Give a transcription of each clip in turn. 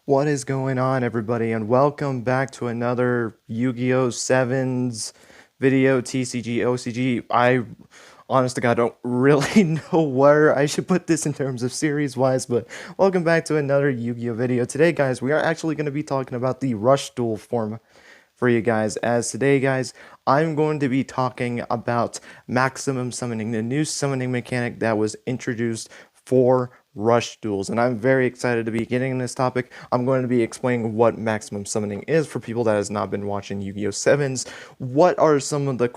What is going on, everybody, and welcome back to another Yu-Gi-Oh! 7's video, TCG, OCG. I, honest to God, don't really know where I should put this in terms of series-wise, but welcome back to another Yu-Gi-Oh! Video. Today, guys, we are actually going to be talking about the Rush Duel form for you guys, as today, guys, I'm going to be talking about maximum summoning, the new summoning mechanic that was introduced for rush duels, and I'm very excited to be getting into this topic. I'm going to be explaining what maximum summoning is for people that has not been watching Yu-Gi-Oh! 7s. What are some of the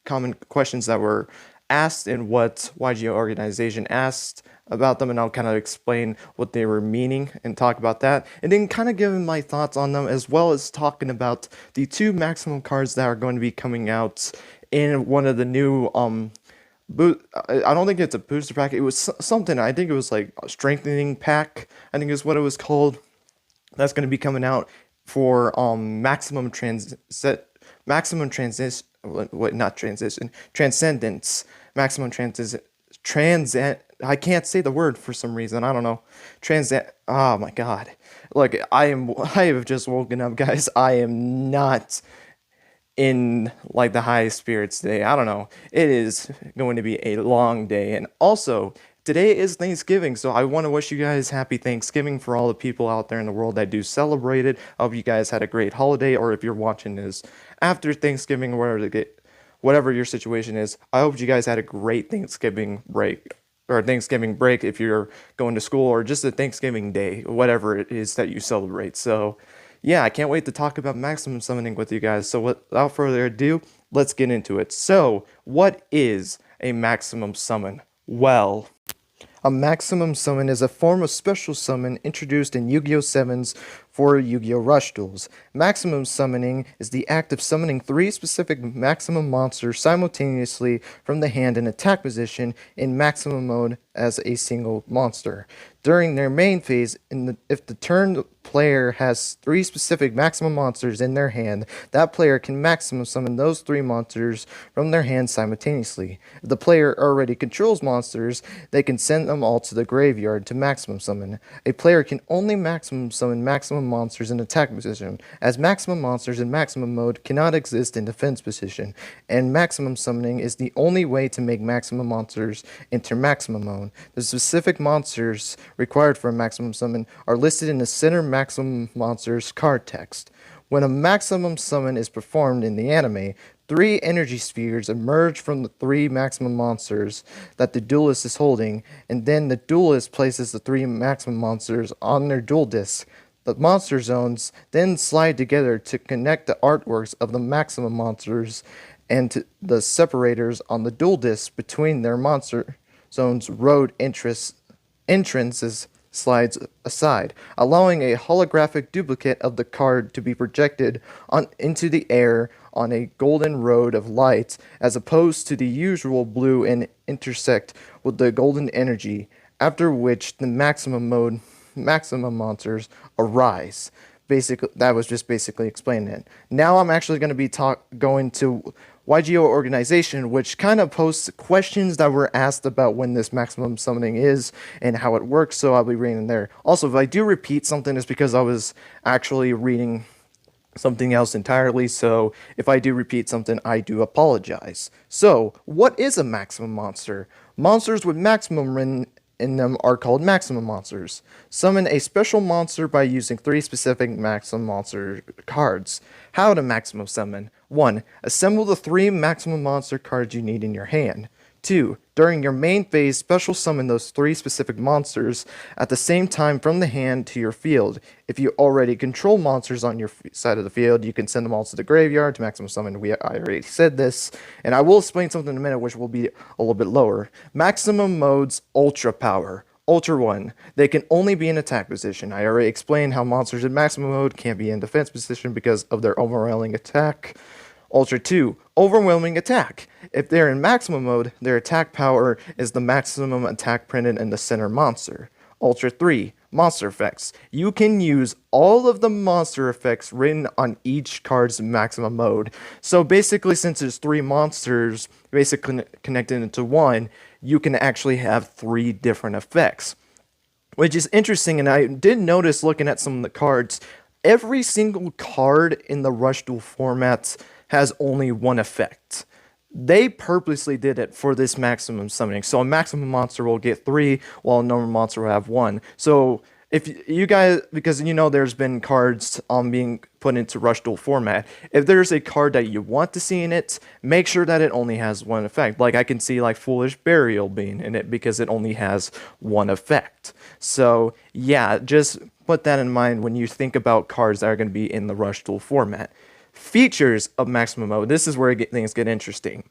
common questions that were asked and what YGO organization asked about them, and I'll kind of explain what they were meaning and talk about that, and then kind of give my thoughts on them, as well as talking about the two maximum cards that are going to be coming out in one of the new I don't think it's a booster pack. It was something. I think it was like a strengthening pack, I think is what it was called. That's going to be coming out for maximum transition, what, not transition, transcendence, maximum transit. I can't say the word for some reason. I don't know. Transit. Oh my God. Look, I have just woken up, guys. I am not in like the highest spirits today. I don't know. It is going to be a long day. And also, today is Thanksgiving, so I want to wish you guys happy Thanksgiving for all the people out there in the world that do celebrate it. I hope you guys had a great holiday, or if you're watching this after Thanksgiving, whatever your situation is, I hope you guys had a great Thanksgiving break. Or Thanksgiving break if you're going to school, or just a Thanksgiving day, whatever it is that you celebrate. So, yeah, I can't wait to talk about maximum summoning with you guys. So, without further ado, let's get into it. So, what is a maximum summon? Well, a maximum summon is a form of special summon introduced in Yu-Gi-Oh! 7's for Yu-Gi-Oh! Rush Duels. Maximum summoning is the act of summoning three specific maximum monsters simultaneously from the hand in attack position in maximum mode as a single monster. During their main phase, if the turn player has three specific maximum monsters in their hand, that player can maximum summon those three monsters from their hand simultaneously. If the player already controls monsters, they can send them all to the graveyard to maximum summon. A player can only maximum summon maximum monsters in attack position, as maximum monsters in maximum mode cannot exist in defense position, and maximum summoning is the only way to make maximum monsters enter maximum mode. The specific monsters required for a maximum summon are listed in the center maximum monsters card text. When a maximum summon is performed in the anime, three energy spheres emerge from the three maximum monsters that the duelist is holding, and then the duelist places the three maximum monsters on their duel disc. The monster zones then slide together to connect the artworks of the maximum monsters and the separators on the duel disc between their monster zones road entrances slides aside, allowing a holographic duplicate of the card to be projected into the air on a golden road of light, as opposed to the usual blue, and intersect with the golden energy, after which the maximum monsters arise. Basically, that was just basically explaining it. Now I'm actually going to be going to YGO organization, which kind of posts questions that were asked about when this maximum summoning is and how it works, so I'll be reading there. Also, if I do repeat something, it's because I was actually reading something else entirely, so if I do repeat something, I do apologize. So, what is a maximum monster? Monsters with maximum in them are called maximum monsters. Summon a special monster by using three specific maximum monster cards. How to maximum summon. 1. Assemble the three maximum monster cards you need in your hand. 2. During your main phase, special summon those three specific monsters at the same time from the hand to your field. If you already control monsters on your side of the field, you can send them all to the graveyard to maximum summon. I already said this, and I will explain something in a minute which will be a little bit lower. Maximum modes, Ultra Power. Ultra 1. They can only be in attack position. I already explained how monsters in maximum mode can't be in defense position because of their overwhelming attack. Ultra 2. Overwhelming attack. If they're in maximum mode, their attack power is the maximum attack printed in the center monster. Ultra 3. Monster effects. You can use all of the monster effects written on each card's maximum mode. So basically, since there's three monsters basically connected into one, you can actually have three different effects. which is interesting. And I did notice looking at some of the cards, every single card in the Rush Duel format has only one effect. They purposely did it for this maximum summoning. So a maximum monster will get 3, while a normal monster will have 1. So if you guys, because you know there's been cards being put into Rush Duel format, if there's a card that you want to see in it, make sure that it only has one effect. Like I can see like Foolish Burial being in it because it only has one effect. So yeah, just put that in mind when you think about cards that are going to be in the Rush Duel format. Features of maximum mode. This is where things get interesting.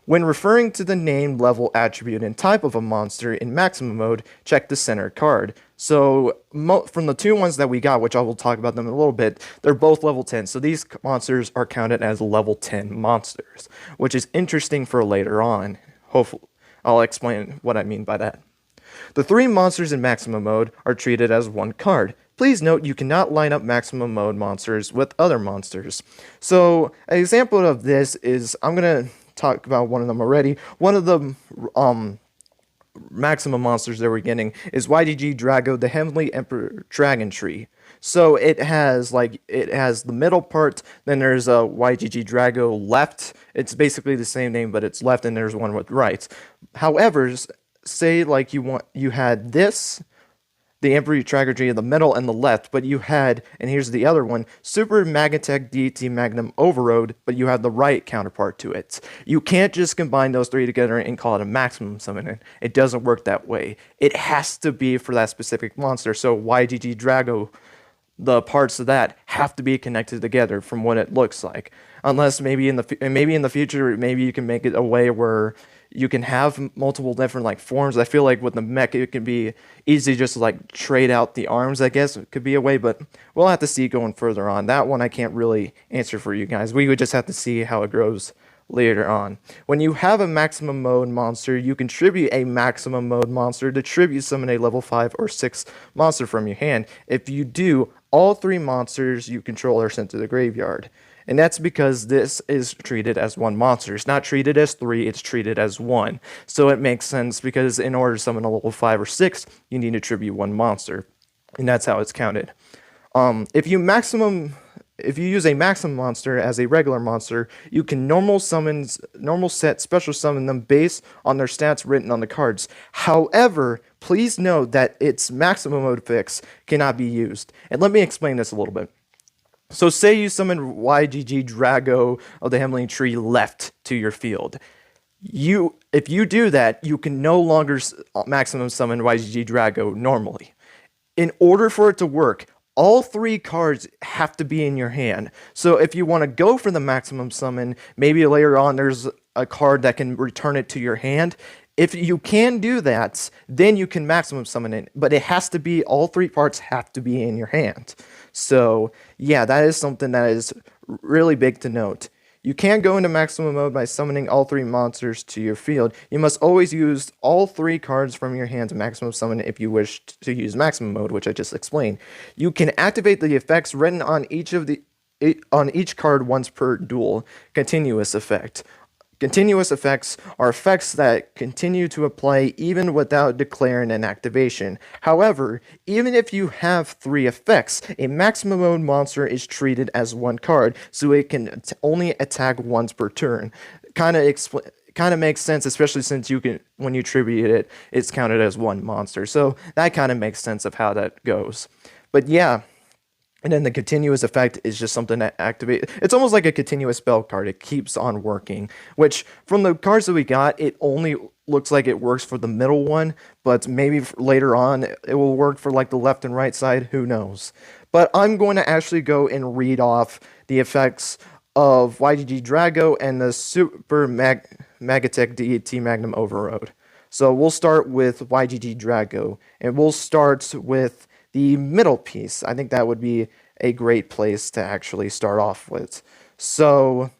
When referring to the name, level, attribute, and type of a monster in maximum mode, check the center card. So from the 2 ones that we got, which I will talk about them in a little bit, they're both level 10. So these monsters are counted as level 10 monsters, which is interesting for later on. Hopefully, I'll explain what I mean by that. The 3 monsters in maximum mode are treated as one card. Please note you cannot line up maximum mode monsters with other monsters. So an example of this is, I'm going to talk about one of them already. One of the maximum monsters that we're getting is YGG Drago, the Heavenly Emperor Dragon Tree. So it has the middle part, then there's a YGG Drago left. It's basically the same name, but it's left, and there's one with right. However, say like you had this, the Emperor Dragon Tree in the middle and the left, but you had, and here's the other one, Super Magatech Deity Magnum Overload, but you have the right counterpart to it. You can't just combine those 3 together and call it a maximum summon. It doesn't work that way. It has to be for that specific monster. So YGG Drago, the parts of that have to be connected together from what it looks like. Unless maybe in the future, maybe you can make it a way where you can have multiple different like forms. I feel like with the mech, it can be easy just to like trade out the arms. I guess it could be a way, but we'll have to see going further on. That one I can't really answer for you guys. We would just have to see how it grows later on. When you have a maximum mode monster, you contribute a maximum mode monster to tribute summon a level 5 or 6 monster from your hand. If you do, all 3 monsters you control are sent to the graveyard. And that's because this is treated as one monster. It's not treated as 3, it's treated as 1. So it makes sense because in order to summon a level 5 or 6, you need to tribute 1 monster. And that's how it's counted. If you use a maximum monster as a regular monster, you can normal set, special summon them based on their stats written on the cards. However, please note that its maximum mode fix cannot be used. And let me explain this a little bit. So say you summon YGG Drago of the Heavenly Tree left to your field. If you do that, you can no longer maximum summon YGG Drago normally. In order for it to work, all 3 cards have to be in your hand. So if you want to go for the maximum summon, maybe later on there's a card that can return it to your hand. If you can do that, then you can maximum summon it. But it has to be, all 3 parts have to be in your hand. So yeah, that is something that is really big to note. You can't go into maximum mode by summoning all 3 monsters to your field. You must always use all 3 cards from your hand to maximum summon if you wish to use maximum mode, which I just explained. You can activate the effects written on each card once per duel. Continuous effect. Continuous effects are effects that continue to apply even without declaring an activation. However, even if you have 3 effects, a maximum mode monster is treated as 1 card, so it can only attack once per turn. Kind of makes sense, especially since when you tribute it, it's counted as 1 monster. So that kind of makes sense of how that goes. But yeah. And then the continuous effect is just something that activates. It's almost like a continuous spell card. It keeps on working, which from the cards that we got, it only looks like it works for the middle one, but maybe later on it will work for like the left and right side. Who knows? But I'm going to actually go and read off the effects of YGG Drago and the Super Magatech Deity Magnum Overload. So we'll start with YGG Drago, and we'll start with the middle piece. I think that would be a great place to actually start off with. So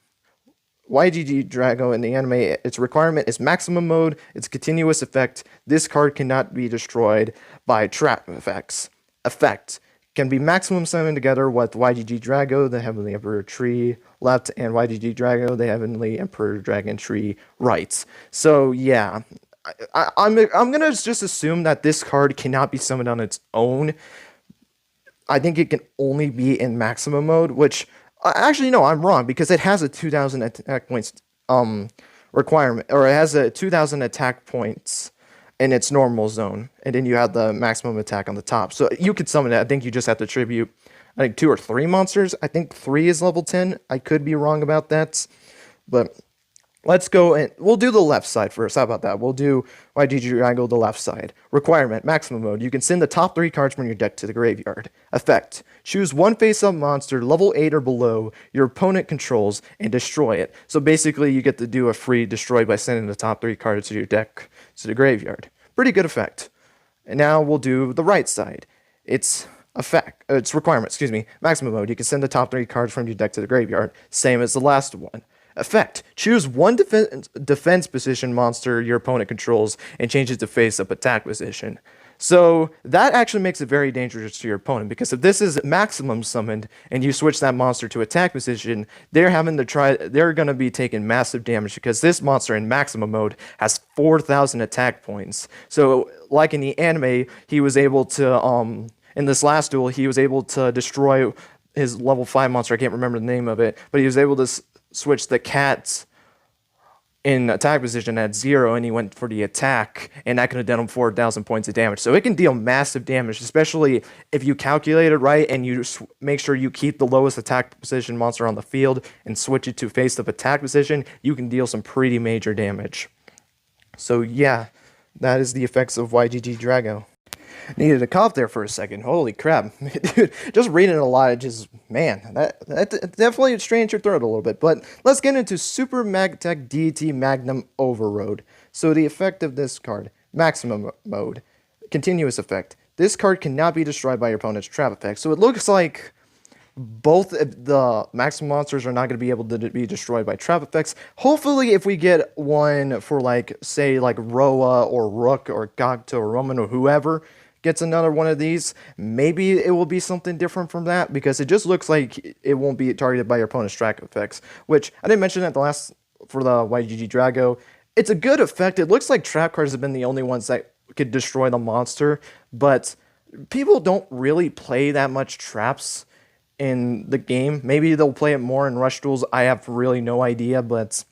YGG Drago in the anime, its requirement is maximum mode, its continuous effect. This card cannot be destroyed by trap effects. Effect can be maximum summoned together with YGG Drago, the Heavenly Emperor Tree left, and YGG Drago, the Heavenly Emperor Dragon Tree right. So yeah, I'm gonna just assume that this card cannot be summoned on its own. I think it can only be in maximum mode, which actually no, I'm wrong because it has a 2,000 attack points requirement, or it has a 2,000 attack points in its normal zone, and then you have the maximum attack on the top. So you could summon it. I think you just have to tribute, I think 2 or 3 monsters. I think 3 is level 10. I could be wrong about that, but let's go and we'll do the left side first. How about that? We'll do YGG Drago the left side. Requirement, maximum mode. You can send the top 3 cards from your deck to the graveyard. Effect, choose one face-up monster, level 8 or below, your opponent controls, and destroy it. So basically, you get to do a free destroy by sending the top 3 cards to your deck to the graveyard. Pretty good effect. And now we'll do the right side. It's requirement, maximum mode. You can send the top 3 cards from your deck to the graveyard. Same as the last one. Effect, choose one defense position monster your opponent controls and change it to face-up attack position. So that actually makes it very dangerous to your opponent, because if this is maximum summoned and you switch that monster to attack position, they're going to be taking massive damage, because this monster in maximum mode has 4,000 attack points. So like in the anime, he was able to in this last duel, he was able to destroy his level 5 monster. I can't remember the name of it, but he was able to switch the cats in attack position at 0, and he went for the attack, and that could have done him 4,000 points of damage. So it can deal massive damage, especially if you calculate it right and you make sure you keep the lowest attack position monster on the field and switch it to face-up attack position. You can deal some pretty major damage. So yeah, that is the effects of YGG Drago. Needed a cough there for a second. Holy crap. Dude, just reading it a lot, it just, man, that definitely strains your throat a little bit. But let's get into Super Magtech Deity Magnum Overload. So the effect of this card, maximum mode, continuous effect. This card cannot be destroyed by your opponent's trap effect. So it looks like both the maximum monsters are not going to be able to be destroyed by trap effects. Hopefully, if we get one for, like, say, like Roa or Rook or Gogto or Roman or whoever gets another one of these, maybe it will be something different from that, because it just looks like it won't be targeted by your opponent's trap effects, which I didn't mention at the last for the YGG Drago. It's a good effect. It looks like trap cards have been the only ones that could destroy the monster, but people don't really play that much traps in the game. Maybe they'll play it more in rush duels. I have really no idea, but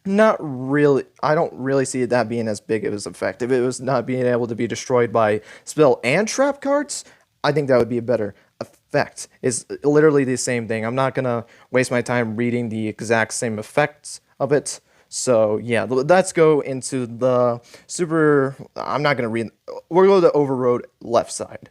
not really. I don't really see that being as big of an effect. If it was not being able to be destroyed by spell and trap cards, I think that would be a better effect. It's literally the same thing. I'm not gonna waste my time reading the exact same effects of it. So yeah, let's go into the super. I'm not gonna read. We're going to the overroad left side.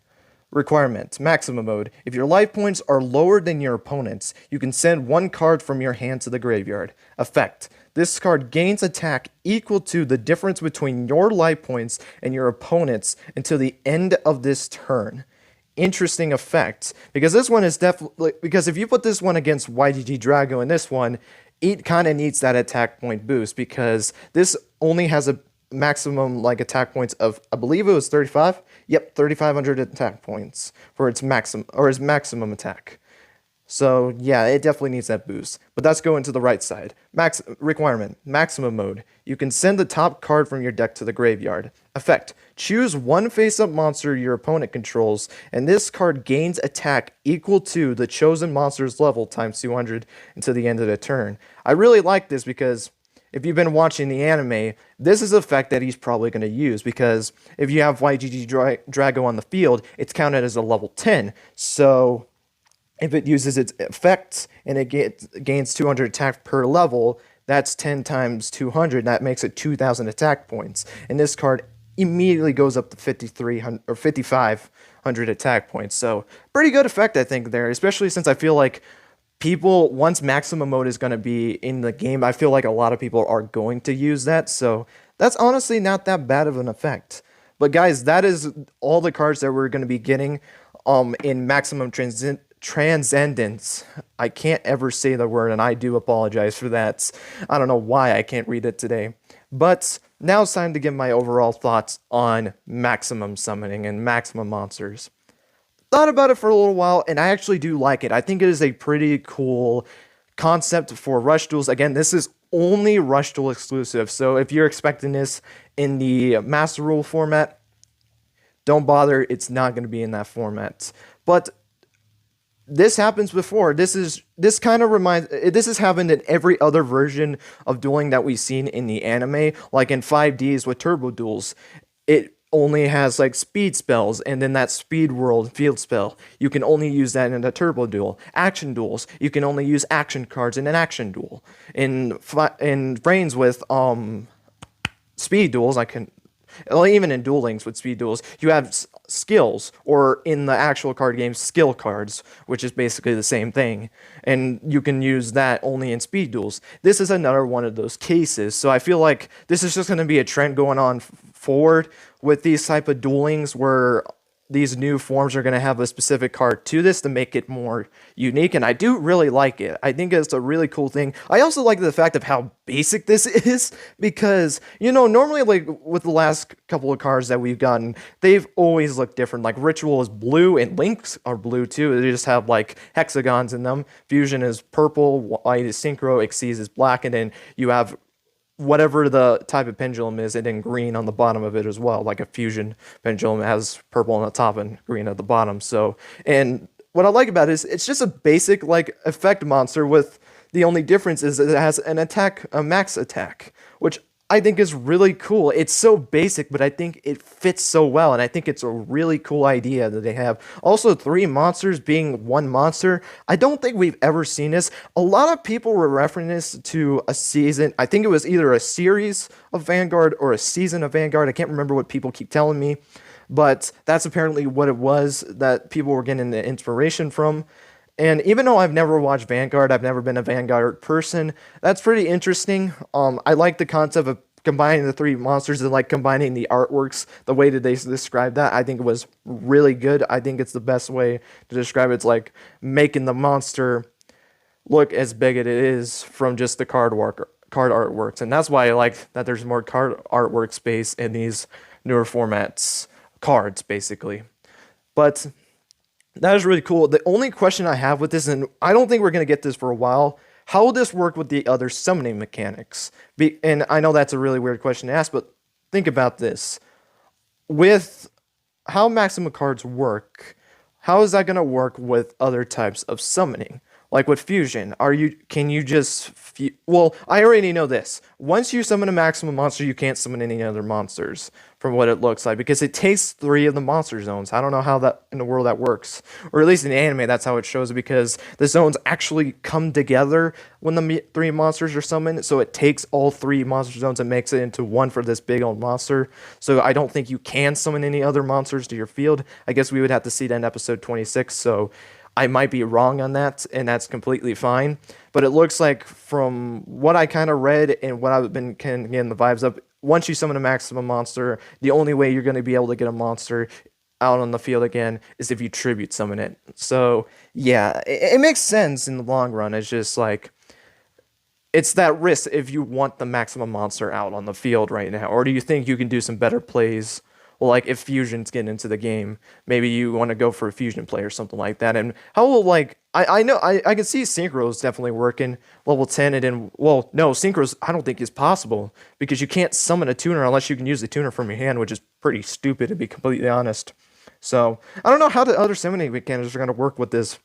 Requirement, maximum mode. If your life points are lower than your opponent's, you can send one card from your hand to the graveyard. Effect, this card gains attack equal to the difference between your life points and your opponent's until the end of this turn. Interesting effect, because this one is definitely, because if you put this one against YGG Drago and this one, it kind of needs that attack point boost, because this only has a maximum like attack points of, I believe it was 35. Yep, 3,500 attack points for its maximum attack. So yeah, it definitely needs that boost. But let's go into the right side. Requirement, maximum mode. You can send the top card from your deck to the graveyard. Effect, choose one face-up monster your opponent controls, and this card gains attack equal to the chosen monster's level times 200 until the end of the turn. I really like this because if you've been watching the anime, this is an effect that he's probably going to use, because if you have YGG Drago on the field, it's counted as a level 10. So if it uses its effects and it gains 200 attack per level, that's 10 times 200. That makes it 2,000 attack points. And this card immediately goes up to 5,300 or 5,500 attack points. So pretty good effect, I think, there, especially since I feel like people, once maximum mode is going to be in the game, I feel like a lot of people are going to use that. So that's honestly not that bad of an effect. But guys, that is all the cards that we're going to be getting in Maximum Transcendence. I can't ever say the word, and I do apologize for that. I don't know why I can't read it today. But now it's time to give my overall thoughts on maximum summoning and maximum monsters. Thought about it for a little while, and I actually do like it. I think it is a pretty cool concept for rush duels. Again, this is only Rush Duel exclusive. So if you're expecting this in the Master Rule format, don't bother. It's not going to be in that format. But this happens before. This kind of reminds. This has happened in every other version of dueling that we've seen in the anime, like in 5Ds with Turbo Duels. It only has like speed spells, and then that speed world field spell. You can only use that in a turbo duel. Action duels, you can only use action cards in an action duel. In brains with speed duels, I can, well, even in Duel Links with speed duels, you have skills, or in the actual card game, skill cards, which is basically the same thing. And you can use that only in speed duels. This is another one of those cases. So I feel like this is just going to be a trend going on forward with these type of duelings where these new forms are going to have a specific card to this to make it more unique, and I do really like it. I think it's a really cool thing. I also like the fact of how basic this is, because, you know, normally, like, with the last couple of cards that we've gotten, they've always looked different. Like, Ritual is blue, and Links are blue, too. They just have, like, hexagons in them. Fusion is purple, White is Synchro, Xyz is black, and then you have whatever the type of pendulum is, and then green on the bottom of it as well. Like a fusion pendulum has purple on the top and green at the bottom. So, and what I like about it is it's just a basic like effect monster, with the only difference is it has an attack, a max attack, which I think is really cool. It's so basic, but I think it fits so well, and I think it's a really cool idea that they have. Also, 3 monsters being 1 monster. I don't think we've ever seen this. A lot of people were referring this to a season. I think it was either a series of Vanguard or a season of Vanguard. I can't remember what people keep telling me, but that's apparently what it was that people were getting the inspiration from. And even though I've never watched Vanguard, I've never been a Vanguard person, that's pretty interesting. I like the concept of combining the 3 monsters and like combining the artworks, the way that they described that. I think it was really good. I think it's the best way to describe it. It's like making the monster look as big as it is from just the card artworks. And that's why I like that there's more card artwork space in these newer formats, cards basically. But that is really cool. The only question I have with this, and I don't think we're going to get this for a while, how will this work with the other summoning mechanics? And I know that's a really weird question to ask, but think about this. With how maximum cards work, how is that going to work with other types of summoning? Like with fusion, can you just well, I already know this. Once you summon a maximum monster, you can't summon any other monsters, from what it looks like, because it takes 3 of the monster zones. I don't know how that in the world that works, or at least in the anime that's how it shows it, because the zones actually come together when the 3 monsters are summoned. So it takes all 3 monster zones and makes it into one for this big old monster. So I don't think you can summon any other monsters to your field. I guess we would have to see that in episode 26. So I might be wrong on that, and that's completely fine. But it looks like, from what I kind of read and what I've been getting the vibes of, once you summon a maximum monster, the only way you're going to be able to get a monster out on the field again is if you tribute summon it. So, yeah, it makes sense in the long run. It's just like, it's that risk if you want the maximum monster out on the field right now. Or do you think you can do some better plays? Well, like if fusions get into the game, maybe you want to go for a fusion play or something like that. And how will, like, I know I can see synchros definitely working level 10, and then, well, no, synchros I don't think is possible, because you can't summon a tuner unless you can use the tuner from your hand, which is pretty stupid, to be completely honest. So I don't know how the other summoning mechanics are going to work with this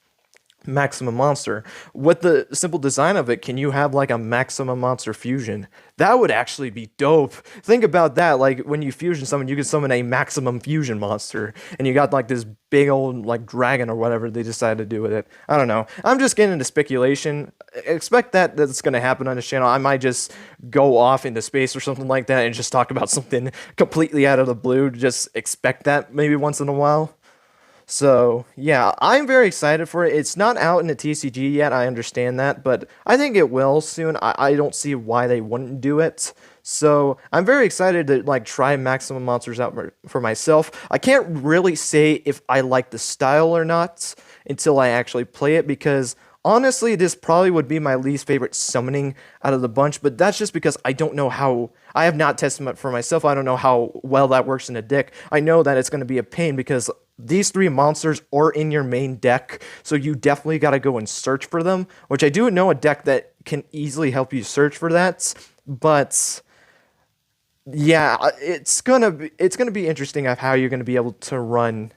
maximum monster. With the simple design of it, can you have like a maximum monster fusion? That would actually be dope. Think about that. Like when you fusion summon, you can summon a maximum fusion monster, and you got like this big old like dragon or whatever they decided to do with it. I don't know. I'm just getting into speculation. Expect that's going to happen on this channel. I might just go off into space or something like that and just talk about something completely out of the blue. Just expect that maybe once in a while. So, yeah, I'm very excited for it. It's not out in the TCG yet, I understand that, but I think it will soon. I don't see why they wouldn't do it. So, I'm very excited to, like, try Maximum Monsters out for myself. I can't really say if I like the style or not until I actually play it, because Honestly, this probably would be my least favorite summoning out of the bunch, but that's just because I don't know how. I have not tested it for myself. I don't know how well that works in a deck. I know that it's going to be a pain because these three monsters are in your main deck, so you definitely got to go and search for them, which I do know a deck that can easily help you search for that, but yeah, it's gonna be interesting of how you're gonna be able to run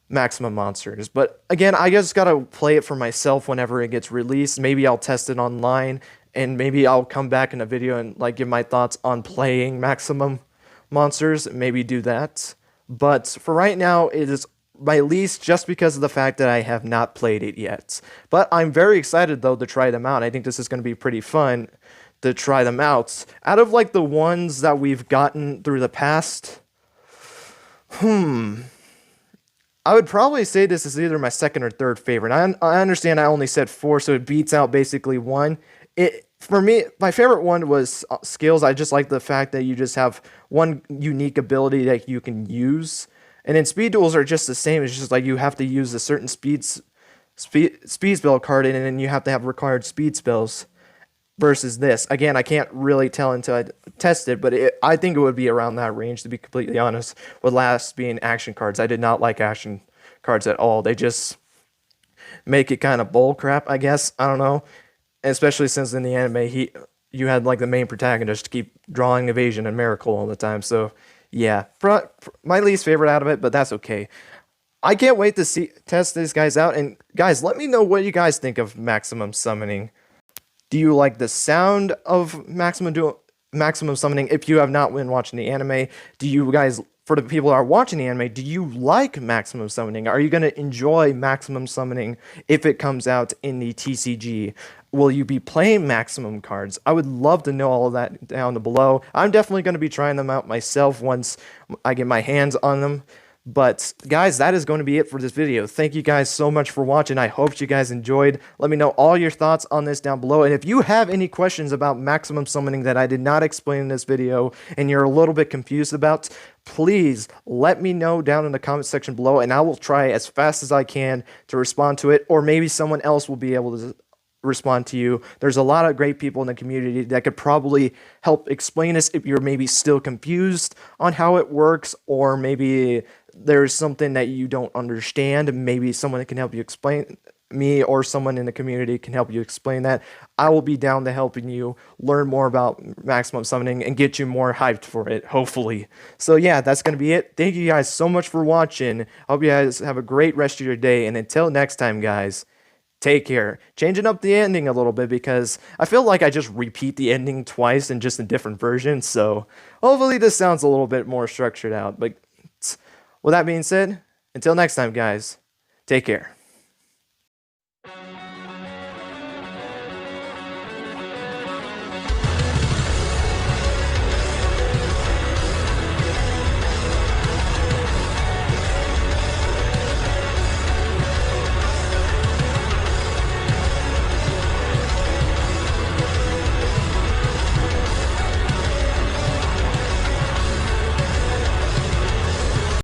maximum monsters. But again, I just gotta play it for myself whenever it gets released. Maybe I'll test it online, and maybe I'll come back in a video and like give my thoughts on playing maximum monsters. Maybe do that. But for right now, it is my least just because of the fact that I have not played it yet. But I'm very excited though to try them out. I think this is going to be pretty fun to try them out. Out of like the ones that we've gotten through the past, I would probably say this is either my second or third favorite. I understand I only said four, so it beats out basically one. For me, my favorite one was skills. I just like the fact that you just have one unique ability that you can use. And then speed duels are just the same. It's just like you have to use a certain speed spell card, and then you have to have required speed spells. Versus this, again, I can't really tell until I test it, but I think it would be around that range, to be completely honest. With last being action cards, I did not like action cards at all. They just make it kind of bull crap, I guess. I don't know. Especially since in the anime, you had like the main protagonist keep drawing evasion and miracle all the time. So yeah, my least favorite out of it, but that's okay. I can't wait to test these guys out. And guys, let me know what you guys think of maximum summoning. Do you like the sound of maximum summoning? If you have not been watching the anime, do you guys, for the people that are watching the anime, do you like maximum summoning? Are you going to enjoy maximum summoning if it comes out in the TCG? Will you be playing maximum cards? I would love to know all of that down below. I'm definitely going to be trying them out myself once I get my hands on them. But guys, that is going to be it for this video. Thank you guys so much for watching. I hope you guys enjoyed. Let me know all your thoughts on this down below. And if you have any questions about maximum summoning that I did not explain in this video and you're a little bit confused about, please let me know down in the comment section below, and I will try as fast as I can to respond to it, or maybe someone else will be able to respond to you. There's a lot of great people in the community that could probably help explain this if you're maybe still confused on how it works, or maybe there's something that you don't understand. Maybe someone can help you explain, me or someone in the community can help you explain that. I will be down to helping you learn more about maximum summoning and get you more hyped for it, hopefully. So yeah, that's going to be it. Thank you guys so much for watching. Hope you guys have a great rest of your day, and until next time, guys, take care. Changing up the ending a little bit because I feel like I just repeat the ending twice in just a different version. So hopefully this sounds a little bit more structured out. But with that being said, until next time, guys, take care.